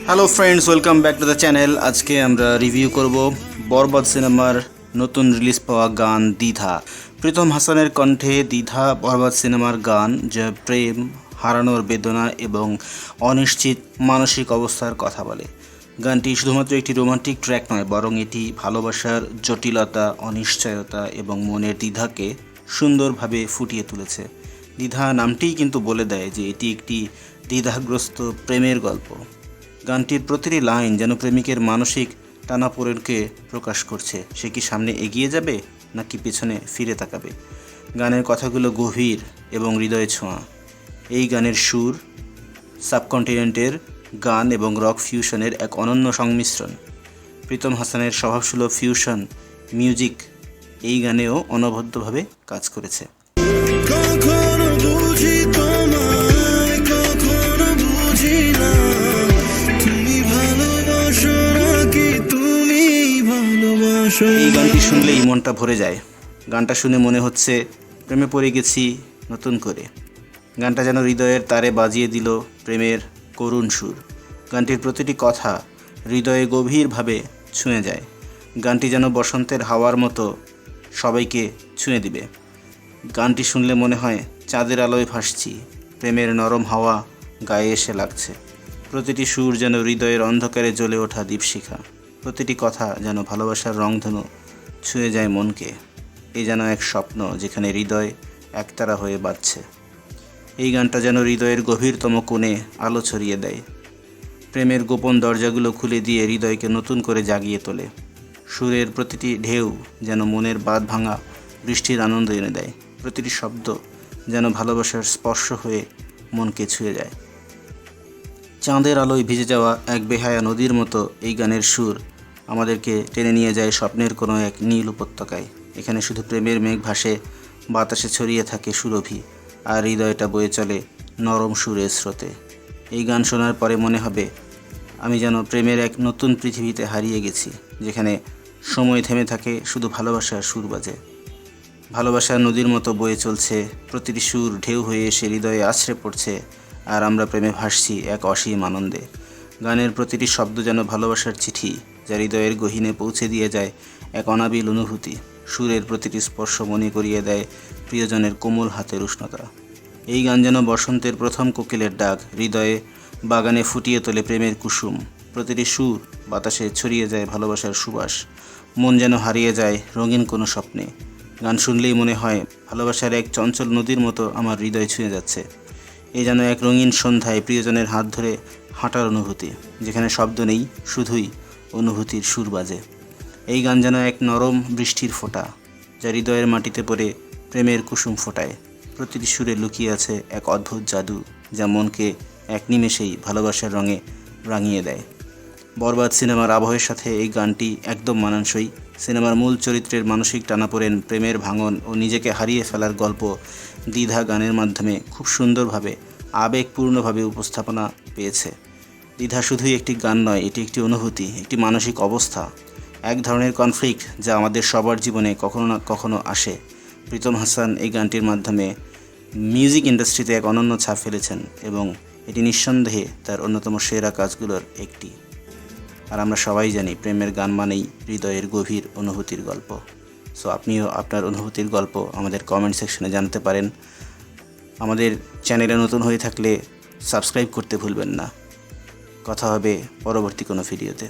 Hello friends, welcome back to the channel. আজকে আমরা review করব বরবাদ সিনেমার নতুন রিলিজ পাওয়া গান দ্বিধা। প্রীতম হাসানের কণ্ঠে দ্বিধা বরবাদ সিনেমার গান, যা প্রেম, হারানোর বেদনা এবং অনিশ্চিত মানসিক অবস্থার কথা বলে। গানটি শুধুমাত্র একটি রোমান্টিক ট্র্যাক নয়, বরং এটি ভালোবাসার জটিলতা, অনিশ্চয়তা এবং মনের দ্বিধাকে সুন্দরভাবে ফুটিয়ে তুলেছে। দ্বিধা নামটিই কিন্তু বলে দেয় যে এটি একটি দ্বিধাগ্রস্ত প্রেমের গল্প। গানটির প্রতিটি লাইন যেন প্রেমিকের মানসিক টানাপোড়েনকে প্রকাশ করছে। সে কি সামনে এগিয়ে যাবে নাকি পেছনে ফিরে তাকাবে। গানের কথাগুলো গভীর এবং হৃদয় ছোঁয়া। এই গানের সুর সাবকন্টিনেন্টের গান এবং রক ফিউশনের এক অনন্য সংমিশ্রণ। প্রীতম হাসানের স্বভাবসুলভ ফিউশন মিউজিক এই গানেও অনবদ্যভাবে কাজ করেছে। এই গানটি শুনলেই মনটা ভরে যায়। গানটা শুনে মনে হচ্ছে প্রেমে পড়ে গেছি নতুন করে। গানটা যেন হৃদয়ের তারে বাজিয়ে দিল প্রেমের করুণ সুর। গানটির প্রতিটি কথা হৃদয়ে গভীরভাবে ছুঁয়ে যায়। গানটি যেন বসন্তের হাওয়ার মতো সবাইকে ছুঁয়ে দিবে। গানটি শুনলে মনে হয় চাঁদের আলোয় ভাসছি, প্রেমের নরম হাওয়া গায়ে এসে লাগছে। প্রতিটি সুর যেন হৃদয়ের অন্ধকারে জ্বলে ওঠা দীপশিখা। প্রতিটি কথা যেন ভালোবাসার রংধনু, ছুঁয়ে যায় মনকে। এই যেন এক স্বপ্ন যেখানে হৃদয় একতারা হয়ে বাজছে। এই গানটা যেন হৃদয়ের গভীরতম কোণে আলো ছড়িয়ে দেয়, প্রেমের গোপন দরজাগুলো খুলে দিয়ে হৃদয়কে নতুন করে জাগিয়ে তোলে। সুরের প্রতিটি ঢেউ যেন মনের বাঁধ ভাঙা বৃষ্টির আনন্দ এনে দেয়। প্রতিটি শব্দ যেন ভালোবাসার স্পর্শ হয়ে মনকে ছুঁয়ে যায়। চাঁদের আলোয় ভিজে যাওয়া এক বেহায়া নদীর মতো এই গানের সুর আমাদেরকে টেনে নিয়ে যায় স্বপ্নের কোনো এক নীল উপত্যকায়। এখানে শুধু প্রেমের মেঘ ভাসে, বাতাসে ছড়িয়ে থাকে সুরভি, আর হৃদয়টা বয়ে চলে নরম সুরের স্রোতে। এই গান শোনার পরে মনে হবে আমি যেন প্রেমের এক নতুন পৃথিবীতে হারিয়ে গেছি, যেখানে সময় থেমে থাকে, শুধু ভালোবাসার সুর বাজে। ভালোবাসার নদীর মতো বয়ে চলছে, প্রতিটি সুর ঢেউ হয়ে এসে হৃদয়ে আছড়ে পড়ছে, আর আমরা প্রেমে ভাসছি এক অসীম আনন্দে। গানের প্রতিটি শব্দ যেন ভালোবাসার চিঠি, যা হৃদয়ের গহীনে পৌঁছে দিয়ে যায় এক অনাবিল অনুভূতি। সুরের প্রতিটি স্পর্শ মনে করিয়ে দেয় প্রিয়জনের কোমল হাতের উষ্ণতা। এই গান যেন বসন্তের প্রথম কোকিলের ডাক, হৃদয়ে বাগানে ফুটিয়ে তোলে প্রেমের কুসুম। প্রতিটি সুর বাতাসে ছড়িয়ে যায় ভালোবাসার সুবাস। মন যেন হারিয়ে যায় রঙিন কোনো স্বপ্নে। গান শুনলেই মনে হয় ভালোবাসার এক চঞ্চল নদীর মতো আমার হৃদয় ছুঁয়ে যাচ্ছে। এই যেন এক রঙিন সন্ধ্যায় প্রিয়জনের হাত ধরে হাঁটার অনুভূতি, যেখানে শব্দ নেই, শুধুই অনুভূতির সুর বাজে। এই গান যেন এক নরম বৃষ্টির ফোঁটা, যা হৃদয়ের মাটিতে পড়ে প্রেমের কুসুম ফোটায়। প্রতিটি সুরে লুকিয়ে আছে এক অদ্ভুত জাদু, যা মনকে এক নিমেষেই ভালোবাসার রঙে রাঙিয়ে দেয়। বরবাদ সিনেমার আবহের সাথে এই গানটি একদম মানানসই। সিনেমার মূল চরিত্রের মানসিক টানাপোড়েন, প্রেমের ভাঙন ও নিজেকে হারিয়ে ফেলার গল্প দ্বিধা গানের মাধ্যমে খুব সুন্দরভাবে, আবেগপূর্ণভাবে উপস্থাপনা পেয়েছে। দ্বিধা শুধুই একটি গান নয়, এটি একটি অনুভূতি, একটি মানসিক অবস্থা, এক ধরনের কনফ্লিক্ট যা আমাদের সবার জীবনে কখনো না কখনো আসে। প্রীতম হাসান এই গানটির মাধ্যমে মিউজিক ইন্ডাস্ট্রিতে এক অনন্য ছাপ ফেলেছেন এবং এটি নিঃসন্দেহে তার অন্যতম সেরা কাজগুলোর একটি। আর আমরা সবাই জানি প্রেমের গান মানেই হৃদয়ের গভীর অনুভূতির গল্প। সো আপনিও আপনার অনুভূতির গল্প আমাদের কমেন্ট সেকশনে জানাতে পারেন। আমাদের চ্যানেলে নতুন হয়ে থাকলে সাবস্ক্রাইব করতে ভুলবেন না। কথা হবে পরবর্তী কোনো ভিডিওতে।